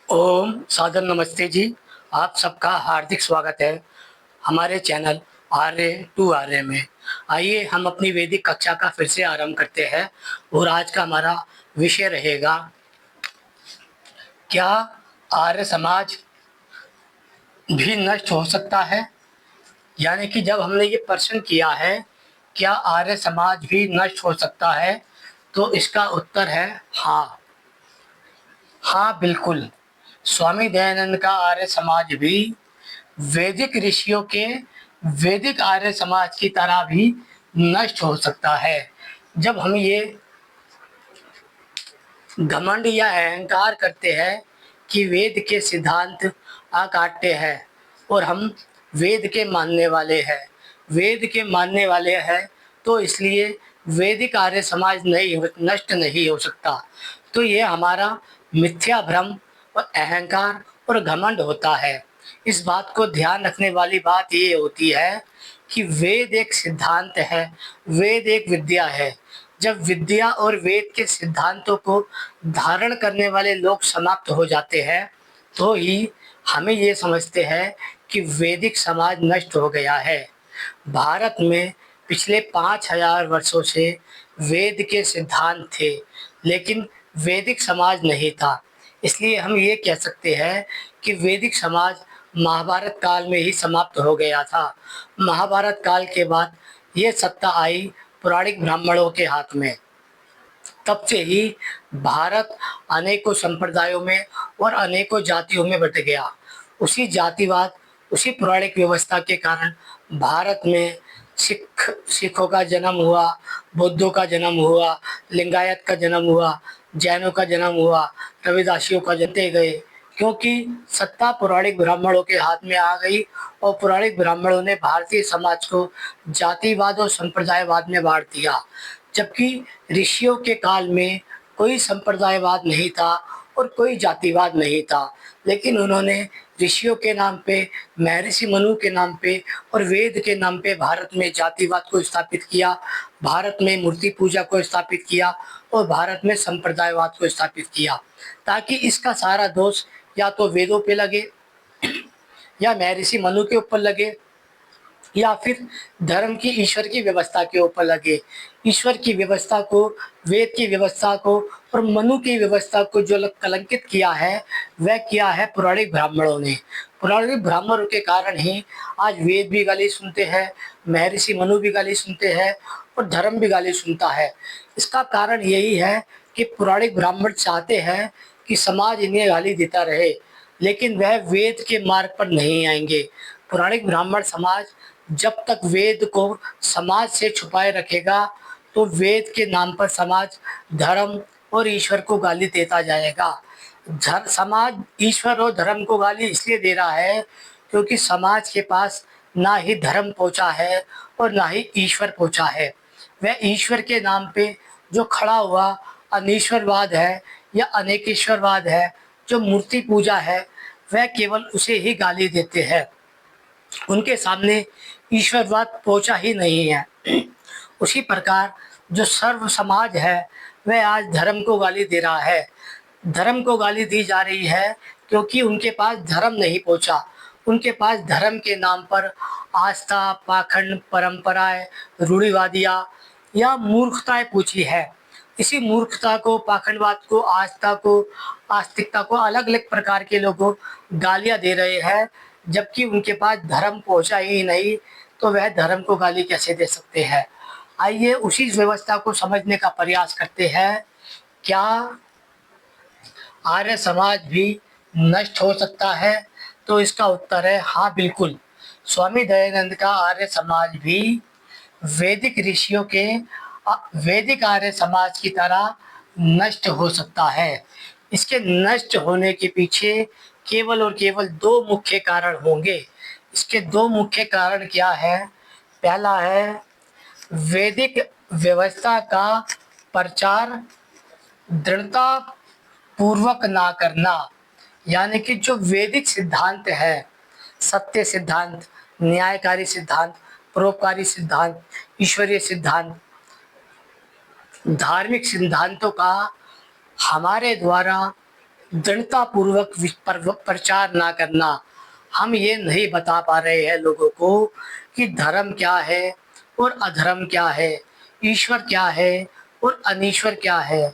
ओम सादर नमस्ते जी। आप सबका हार्दिक स्वागत है हमारे चैनल आर्य में। आइए हम अपनी वैदिक कक्षा का फिर से आरंभ करते हैं और आज का हमारा विषय रहेगा, क्या आर्य समाज भी नष्ट हो सकता है। यानी कि जब हमने ये प्रश्न किया है, क्या आर्य समाज भी नष्ट हो सकता है, तो इसका उत्तर है हाँ। हाँ बिल्कुल, स्वामी दयानंद का आर्य समाज भी वैदिक ऋषियों के वैदिक आर्य समाज की तरह भी नष्ट हो सकता है। जब हम ये घमंड या अहंकार करते हैं कि वेद के सिद्धांत अकाट्य हैं और हम वेद के मानने वाले हैं, वेद के मानने वाले हैं, तो इसलिए वैदिक आर्य समाज नष्ट नहीं हो सकता। तो ये हमारा मिथ्या भ्रम और अहंकार और घमंड होता है। इस बात को ध्यान रखने वाली बात ये होती है कि वेद एक सिद्धांत है, वेद एक विद्या है। जब विद्या और वेद के सिद्धांतों को धारण करने वाले लोग समाप्त हो जाते हैं, तो ही हमें ये समझते हैं कि वैदिक समाज नष्ट हो गया है। भारत में पिछले 5000 वर्षों से वेद के सिद्धांत थे, लेकिन वैदिक समाज नहीं था। इसलिए हम ये कह सकते हैं कि वैदिक समाज महाभारत काल में ही समाप्त हो गया था। महाभारत काल के बाद ये सत्ता आई पौराणिक ब्राह्मणों के हाथ में। तब से ही भारत अनेकों संप्रदायों में और अनेकों जातियों में बट गया। उसी जातिवाद, उसी पौराणिक व्यवस्था के कारण भारत में सिखों का जन्म हुआ, बौद्धों का जन्म हुआ, लिंगायत का जन्म हुआ, जैनों का जन्म हुआ, रविदासियों का जनते गए, क्योंकि सत्ता पौराणिक ब्राह्मणों के हाथ में आ गई और पौराणिक ब्राह्मणों ने भारतीय समाज को जातिवाद और संप्रदायवाद में बांट दिया। जबकि ऋषियों के काल में कोई संप्रदायवाद नहीं था और कोई जातिवाद नहीं था, लेकिन उन्होंने ऋषियों के नाम पे, महर्षि मनु के नाम पे और वेद के नाम पे भारत में जातिवाद को स्थापित किया, भारत में मूर्ति पूजा को स्थापित किया और भारत में संप्रदायवाद को स्थापित किया, ताकि इसका सारा दोष या तो वेदों पे लगे या महर्षि मनु के ऊपर लगे या फिर धर्म की, ईश्वर की व्यवस्था के ऊपर लगे। ईश्वर की व्यवस्था को, वेद की व्यवस्था को और मनु की व्यवस्था को जो कलंकित किया है, वह किया है पौराणिक ब्राह्मणों ने। पौराणिक ब्राह्मणों के कारण ही आज वेद भी गाली सुनते हैं, महर्षि मनु भी गाली सुनते हैं और धर्म भी गाली सुनता है। इसका कारण यही है कि पौराणिक ब्राह्मण चाहते हैं कि समाज इन्हें गाली देता रहे, लेकिन वह वेद के मार्ग पर नहीं आएंगे। पौराणिक ब्राह्मण समाज जब तक वेद को समाज से छुपाए रखेगा, तो वेद के नाम पर समाज धर्म और ईश्वर को गाली देता जाएगा। समाज ईश्वर और धर्म को गाली इसलिए दे रहा है क्योंकि समाज के पास ना ही धर्म पहुंचा है और ना ही ईश्वर पहुंचा है। वह ईश्वर के नाम पे जो खड़ा हुआ अनीश्वरवाद है या अनेकेश्वरवाद है, जो मूर्ति पूजा है, वह केवल उसे ही गाली देते हैं। उनके सामने ईश्वरवाद पहुंचा ही नहीं है। उसी प्रकार जो सर्व समाज है, वह आज धर्म को गाली दे रहा है। धर्म को गाली दी जा रही है क्योंकि उनके पास धर्म नहीं पहुंचा। उनके पास धर्म के नाम पर आस्था, पाखंड, परंपराएं, रूढ़िवादियाँ या मूर्खताएं पूछी है। इसी मूर्खता को, पाखंडवाद को, आस्था को, आस्तिकता को अलग अलग प्रकार के लोगों गालियां दे रहे हैं, जबकि उनके पास धर्म पहुंचा ही नहीं, तो वह धर्म को गाली कैसे दे सकते हैं। आइए उसी व्यवस्था को समझने का प्रयास करते हैं। क्या आर्य समाज भी नष्ट हो सकता है? तो इसका उत्तर है हाँ बिल्कुल। स्वामी दयानंद का आर्य समाज भी वैदिक ऋषियों के वैदिक आर्य समाज की तरह नष्ट हो सकता है। इसके नष्ट होने के पीछे केवल और केवल दो मुख्य कारण होंगे। इसके दो मुख्य कारण क्या है? पहला है वैदिक व्यवस्था का प्रचार दृढ़ता पूर्वक ना करना। यानी कि जो वैदिक सिद्धांत है, सत्य सिद्धांत, न्यायकारी सिद्धांत, परोपकारी सिद्धांत, ईश्वरीय सिद्धांत, धार्मिक सिद्धांतों का हमारे द्वारा दृढ़ता पूर्वक प्रचार ना करना। हम ये नहीं बता पा रहे हैं लोगों को कि धर्म क्या है और अधर्म क्या है, ईश्वर क्या है और अनीश्वर क्या है,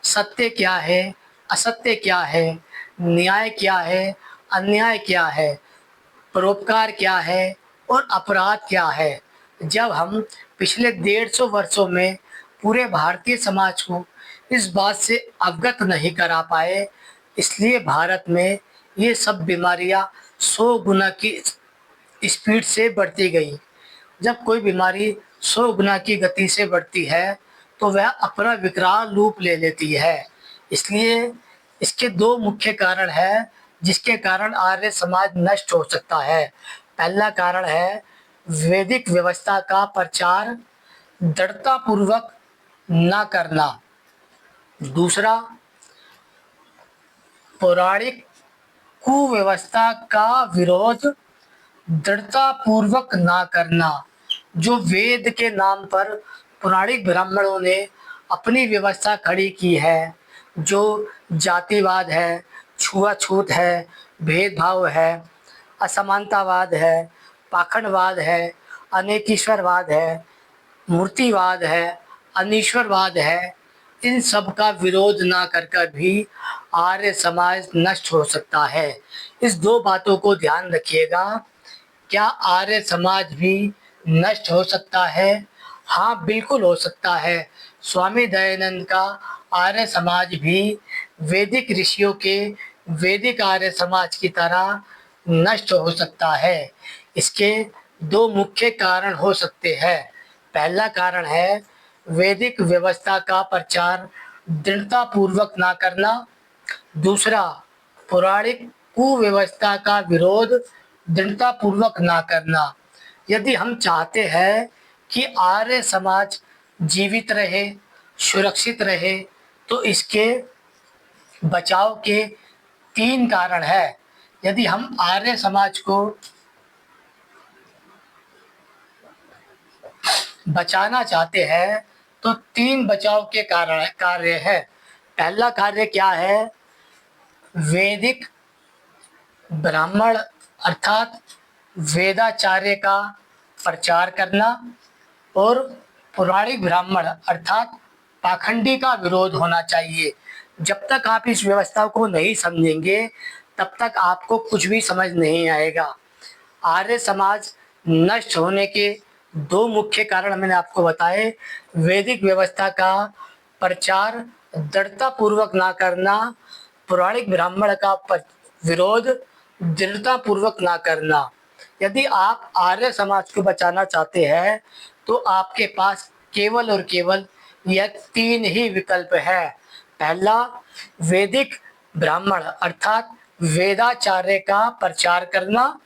सत्य क्या है, असत्य क्या है, न्याय क्या है, अन्याय क्या है, परोपकार क्या है और अपराध क्या है। जब हम पिछले 150 वर्षों में पूरे भारतीय समाज को इस बात से अवगत नहीं करा पाए, इसलिए भारत में ये सब बीमारियां 100 गुना की स्पीड से बढ़ती गई। जब कोई बीमारी 100 गुना की गति से बढ़ती है तो वह अपना विकराल रूप ले लेती है। इसलिए इसके दो मुख्य कारण हैं जिसके कारण आर्य समाज नष्ट हो सकता है। पहला कारण है वैदिक व्यवस्था का प्रचार दृढ़तापूर्वक ना करना। दूसरा, पौराणिक कुव्यवस्था का विरोध दृढ़तापूर्वक ना करना। जो वेद के नाम पर पौराणिक ब्राह्मणों ने अपनी व्यवस्था खड़ी की है, जो जातिवाद है, छुआछूत है, भेदभाव है, असमानतावाद है, पाखंडवाद है, अनेकीश्वरवाद है, मूर्तिवाद है, अनीश्वरवाद है, इन सब का विरोध ना कर कर भी आर्य समाज नष्ट हो सकता है। इस दो बातों को ध्यान रखिएगा। क्या आर्य समाज भी नष्ट हो सकता है? हाँ, बिल्कुल हो सकता है। स्वामी दयानंद का आर्य समाज भी वैदिक ऋषियों के वैदिक आर्य समाज की तरह नष्ट हो सकता है। इसके दो मुख्य कारण हो सकते हैं। पहला कारण है वैदिक व्यवस्था का प्रचार दृढ़तापूर्वक ना करना। दूसरा, पौराणिक कुव्यवस्था का विरोध दृढ़तापूर्वक ना करना। यदि हम चाहते हैं कि आर्य समाज जीवित रहे, सुरक्षित रहे, तो इसके बचाव के 3 कारण हैं। यदि हम आर्य समाज को बचाना चाहते हैं तो 3 बचाव के कारण कार्य है। पहला कार्य क्या है? वैदिक ब्राह्मण अर्थात वेदाचार्य का प्रचार करना और पौराणिक ब्राह्मण अर्थात पाखंडी का विरोध होना चाहिए। जब तक आप इस व्यवस्था को नहीं समझेंगे तब तक आपको कुछ भी समझ नहीं आएगा। आर्य समाज नष्ट होने के दो मुख्य कारण मैंने आपको बताए। वैदिक व्यवस्था का प्रचार दृढ़तापूर्वक ना करना, पौराणिक ब्राह्मण का विरोध दृढ़तापूर्वक ना करना। यदि आप आर्य समाज को बचाना चाहते हैं तो आपके पास केवल और केवल यह 3 ही विकल्प है। पहला, वैदिक ब्राह्मण अर्थात वेदाचार्य का प्रचार करना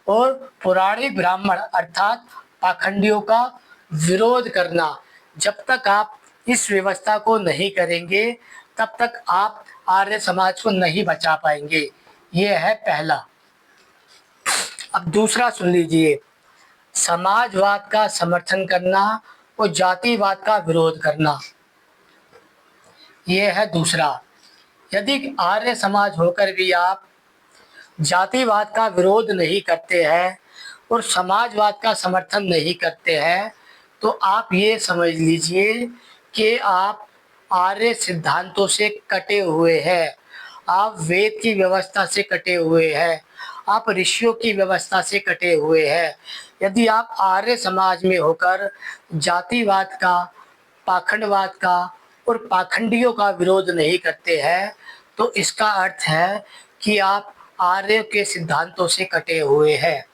और पौराणिक ब्राह्मण अर्थात पाखंडियों का विरोध करना। जब तक आप इस व्यवस्था को नहीं करेंगे तब तक आप आर्य समाज को नहीं बचा पाएंगे। ये है पहला। अब दूसरा सुन लीजिए। समाजवाद का समर्थन करना और जातिवाद का विरोध करना, ये है दूसरा। यदि आर्य समाज होकर भी आप जातिवाद का विरोध नहीं करते हैं और समाजवाद का समर्थन नहीं करते हैं तो आप ये समझ लीजिए कि आप आर्य सिद्धांतों से कटे हुए हैं, आप वेद की व्यवस्था से कटे हुए हैं, आप ऋषियों की व्यवस्था से कटे हुए हैं। यदि आप आर्य समाज में होकर जातिवाद का, पाखंडवाद का और पाखंडियों का विरोध नहीं करते हैं तो इसका अर्थ है कि आप आर्य के सिद्धांतों से कटे हुए हैं।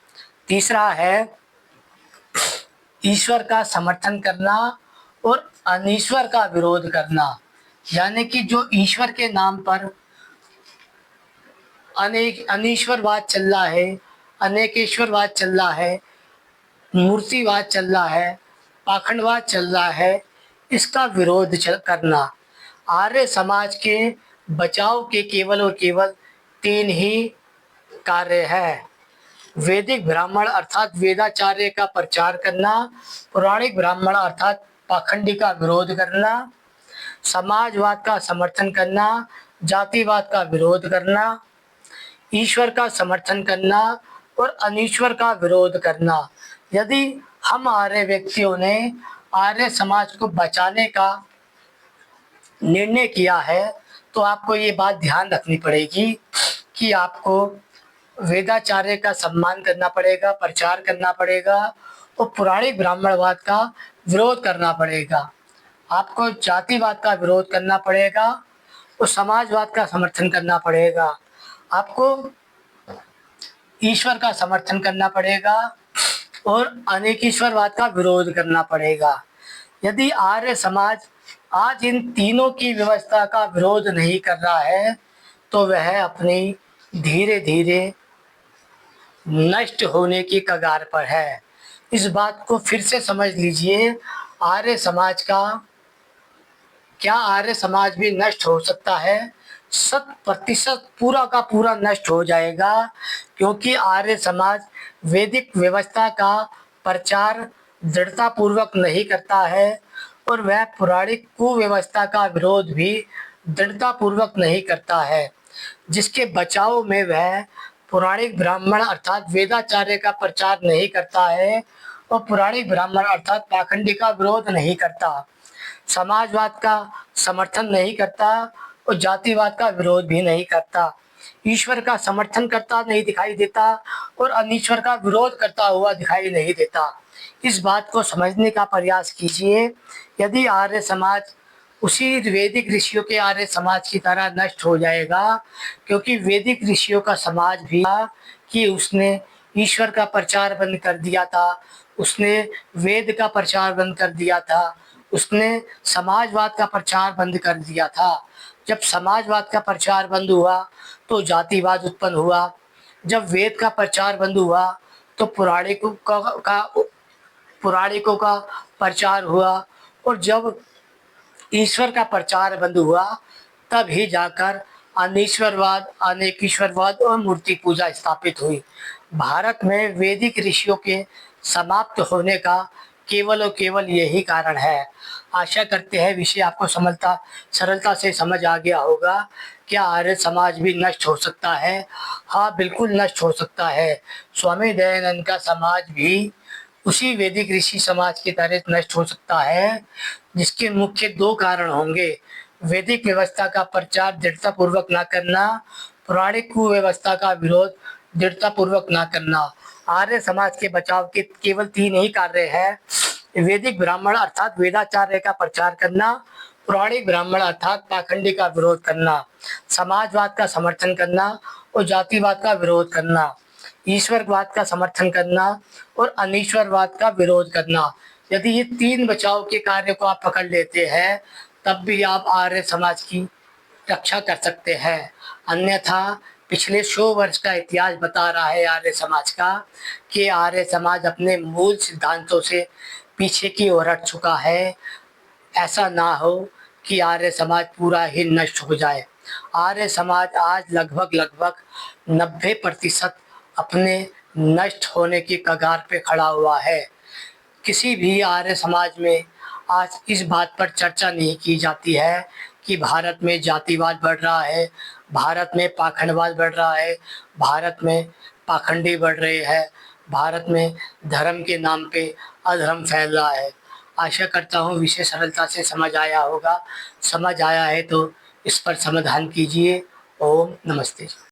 तीसरा है ईश्वर का समर्थन करना और अनीश्वर का विरोध करना। यानी कि जो ईश्वर के नाम पर अनीश्वरवाद चल रहा है, अनेकेश्वरवाद चल रहा है, मूर्तिवाद चल रहा है, पाखंडवाद चल रहा है, इसका विरोध करना। आर्य समाज के बचाव के केवल और केवल 3 ही कार्य है। वैदिक ब्राह्मण अर्थात वेदाचार्य का प्रचार करना, पौराणिक ब्राह्मण अर्थात पाखंडी का विरोध करना, समाजवाद का समर्थन करना, जातिवाद का विरोध करना, ईश्वर का समर्थन करना और अनीश्वर का विरोध करना। यदि हम आर्य व्यक्तियों ने आर्य समाज को बचाने का निर्णय किया है तो आपको ये बात ध्यान रखनी पड़ेगी कि आपको वेदाचार्य का सम्मान करना पड़ेगा, प्रचार करना पड़ेगा और पुराणिक ब्राह्मणवाद का विरोध करना पड़ेगा। आपको जातिवाद का विरोध करना पड़ेगा और समाजवाद का समर्थन करना पड़ेगा। आपको ईश्वर का समर्थन करना पड़ेगा और अनेकीश्वरवाद का विरोध करना पड़ेगा। यदि आर्य समाज आज इन तीनों की व्यवस्था का विरोध नहीं कर रहा है तो वह अपनी धीरे धीरे नष्ट होने की कगार पर है। इस बात को फिर से समझ लीजिए। आर्य समाज का क्या आर्य समाज भी नष्ट हो सकता है? 100% पूरा का पूरा नष्ट हो जाएगा, क्योंकि आर्य समाज वैदिक व्यवस्था का प्रचार दृढ़तापूर्वक नहीं करता है और वह पौराणिक कुव्यवस्था का विरोध भी दृढ़तापूर्वक नहीं करता है, जिसके बचाव में वह पौराणिक ब्राह्मण अर्थात वेदाचार्य का प्रचार नहीं करता है और पौराणिक ब्राह्मण अर्थात पाखंडी का विरोध नहीं करता, समाजवाद का समर्थन नहीं करता और जातिवाद का विरोध भी नहीं करता, ईश्वर का समर्थन करता नहीं दिखाई देता और अनीश्वर का विरोध करता हुआ दिखाई नहीं देता। इस बात को समझने का प्रयास कीजिए। यदि आर्य समाज उसी वैदिक ऋषियों के आर्य समाज की तरह नष्ट हो जाएगा, क्योंकि वैदिक ऋषियों का समाज भी कि उसने ईश्वर का प्रचार बंद कर दिया था, उसने वेद का प्रचार बंद कर दिया था, उसने समाजवाद का प्रचार बंद कर दिया था। जब समाजवाद का प्रचार बंद हुआ तो जातिवाद उत्पन्न हुआ, जब वेद का प्रचार बंद हुआ तो पुराणिकों का प्रचार हुआ और जब ईश्वर का प्रचार बंद हुआ तब ही जाकर अनीश्वरवाद, अनेकीश्वरवाद और मूर्ति पूजा स्थापित हुई। भारत में वैदिक ऋषियों के समाप्त होने का केवल और केवल यही कारण है। आशा करते हैं विषय आपको सरलता से समझ आ गया होगा। क्या आर्य समाज भी नष्ट हो सकता है? हाँ, बिल्कुल नष्ट हो सकता है। स्वामी दयानंद का समाज भी उसी वैदिक ऋषि समाज की तरह नष्ट हो सकता है, जिसके मुख्य 2 कारण होंगे। वैदिक व्यवस्था का प्रचार दृढ़तापूर्वक न करना, पौराणिक कुव्यवस्था का विरोध दृढ़तापूर्वक न करना। आर्य समाज के बचाव के केवल 3 ही कार्य हैं। वैदिक ब्राह्मण अर्थात वेदाचार्य का प्रचार करना, पौराणिक ब्राह्मण अर्थात पाखंडी का विरोध करना, समाजवाद का समर्थन करना और जातिवाद का विरोध करना, ईश्वरवाद का समर्थन करना और अनीश्वरवाद का विरोध करना। यदि ये 3 बचाव के कार्य को आप पकड़ लेते हैं तब भी आप आर्य समाज की रक्षा कर सकते हैं। अन्यथा पिछले 100 वर्ष का इतिहास बता रहा है आर्य समाज का कि आर्य समाज अपने मूल सिद्धांतों से पीछे की ओर हट चुका है। ऐसा ना हो कि आर्य समाज पूरा ही नष्ट हो जाए। आर्य समाज आज लगभग 90% अपने नष्ट होने की कगार पे खड़ा हुआ है। किसी भी आर्य समाज में आज इस बात पर चर्चा नहीं की जाती है कि भारत में जातिवाद बढ़ रहा है, भारत में पाखंडवाद बढ़ रहा है, भारत में पाखंडी बढ़ रहे हैं, भारत में धर्म के नाम पे अधर्म फैल रहा है। आशा करता हूँ विषय सरलता से समझ आया होगा। समझ आया है तो इस पर समाधान कीजिए। ओम नमस्ते।